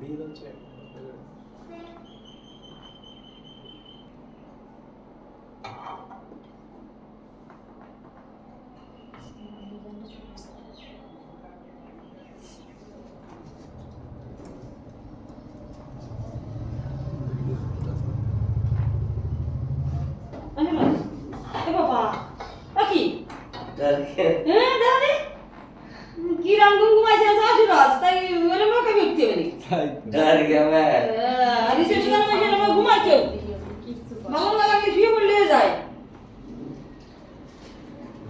দিয়ে দাও কি রঙ ঘুমাইছে শাশুড়াজ তাই মানে আমাকে বিক্রি হবে डर गया मैं রিসেপশনে বসে আমরা ঘুমাইছে ভালো না লাগলে শুয়ে পড়লে যায়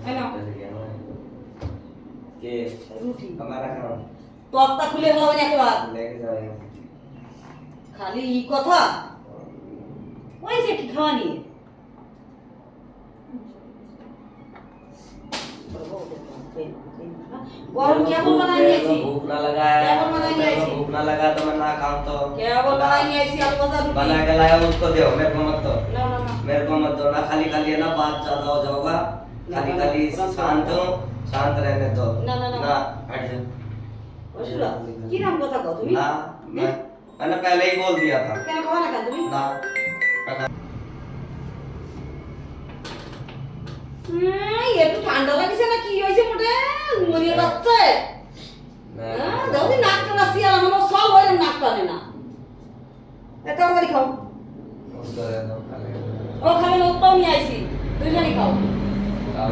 হ্যালো डर गया मैं के রুটি हमारा खाओ তক্তা খুলে গেল না একবার लेके जाओ খালি ই কথা ওই যে কি খাওয়া নিয়ে गरम क्या बोल बनाई ऐसी भूख ना लगा है क्या बोल बनाई ऐसी भूख ना लगा तो मैं ना खाऊं तो क्या बोल बनाई ऐसी आलू बता दूं बना के लाया उसको दो मेरे को मत दो ना ना ना मेरे को मत दो ना खाली खाली है ना बात ज्यादा हो जाओगा खाली खाली शांत हो शांत रहने दो ना ना ना ना हट जा ओशुरा की नाम কথা কও তুমি ना मैंने पहले ही बोल दिया था কেন খাওয়া না কেন তুমি ना একটু ঠান্ডা লাগছে না কি হইছে মোটে মরিয়ে যাচ্ছে হ্যাঁ দাদি নাক টানা সিয়াল আমার সব হইলে নাক টানে না এটা করে খাও उसको दे दो खाली ও খাবে না ওটাও নিয়ে আইছি দুইজনই খাও खाओ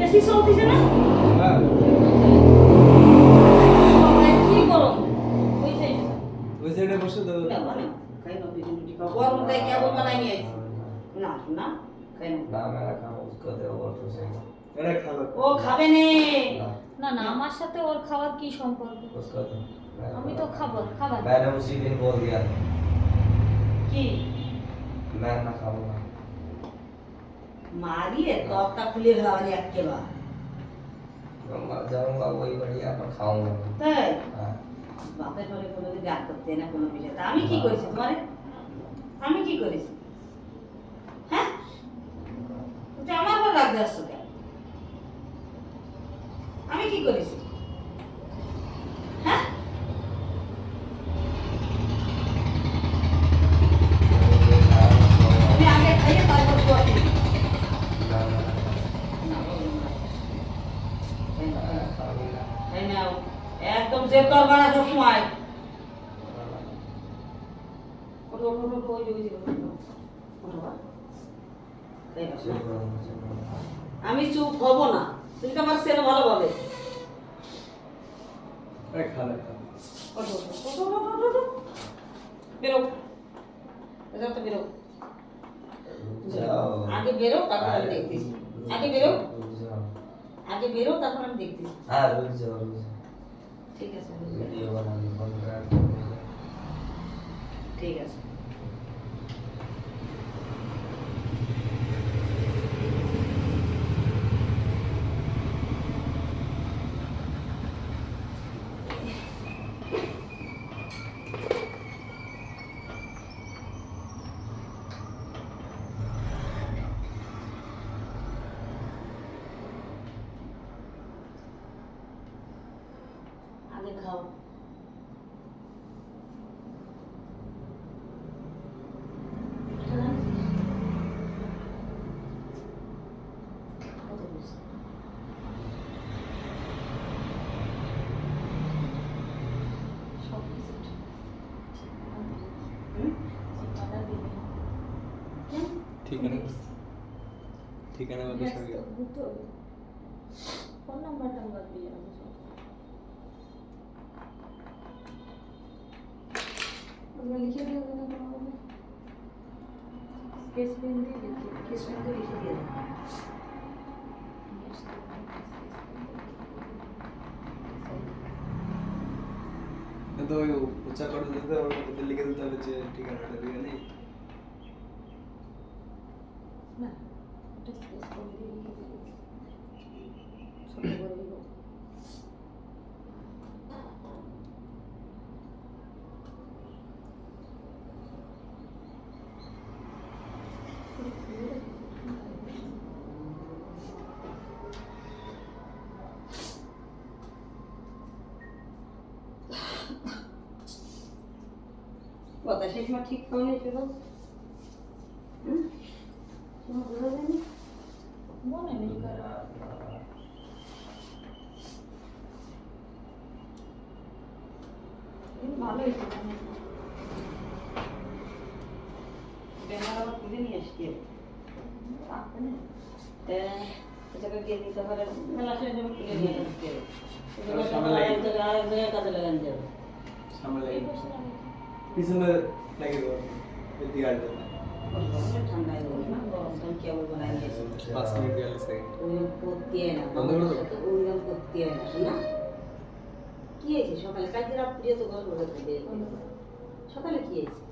এসি চলতেছে না বাবা কি করো হইছে ওই সাইডে বসে দাও না মানে খাই না দুইজন রুটি খাও গরম তাই কেবল বানাই নিয়ে আইছি না না খাই না ना मैं खाऊं उसको दे और तो सही এটা খাবে ও খাবে নে ना না না আমার সাথে ওর খাওয়ার কি সম্পর্ক उसको दो আমি তো খাবো খাবার मैंने उसी दिन बोल दिया था কি मैं ना खाऊंगा मारिए तोता खुले हलावाली अकेला मैं मर जाऊंगा वही बढ़िया पर खाऊंगा তাই हाँ বাপের ঘরে কোনো দিন রাগ করতে না কোনো বিষয় তা আমি কি করেছি তোমারে আমি কি করেছি হ্যাঁ তুমি আমার ঘরে রাগ দিচ্ছ কেন আমি কি করেছি হ্যাঁ তুমি আগে খাইয়ে তারপর শুয়াছি এই নাও একদম যে তোর বানা সব সময় ওঠো ওঠো ওঠো ওই যে ওঠো বা এই বসো। আমি চুপ হব না তুমি তো আমার সেন ভালোভাবে এটা খাবে ওঠো ওঠো ওঠো ওঠো ওঠো বেরো এটা তো বেরো जाओ আগে বেরো তারপর আমি দেখতেছি আগে বেরো रुक जाओ আগে বেরো তারপর আমি দেখতেছি हाँ रुक जाओ ঠিক আছে वीडियो बनाने बंद कर ঠিক আছে আগে খাও সব কিছু ঠিকানা ঠিকানা বাকি সব ফোন নাম্বার টাম্বার দিয়ে আমি সব আমরা লিখে দিয়ে দেবো না কোনো স্কেচ পেন দিয়ে লিখে কিস করে লিখে দিয়ে দাও তো ওই উচ্চা করে দিতে হবে ওদের লিখে দিতে হবে যে ঠিকানাটা দিয়ে নেই না এটা স্কেচ করে দিয়ে লিখে দেবো ছোট করে দেবো কথা সেই সময় ঠিক পাওনি শুধু তোমার বোঝা যায়নি মনে নেই কার। ভালো হয়েছে ব্যানার আবার তুলে নিয়ে আসছি রাখবে না। এটাকে দিয়ে দিতে পারে মেলা শেষ হবে তুলে নিয়ে আসতে সামনে লাগিয়ে আরেক জায়গায় কাজে লাগানো যাবে সামনে এই লাগে বছর আমি পিছনে লাগিয়ে দেবো এদিকে আসবে না ঠান্ডায় হবে না গরম তখন কেবল বানাই নিয়েছে 5 মিনিট গেলে সেকেন্ড ওইরকম করতে হয় না বন্ধ করে দাও। ওইরকম করতে হয় না শোনা কি হয়েছে সকালে কালকে রাত্রিও তো গল্প করতে সকালে কি হয়েছে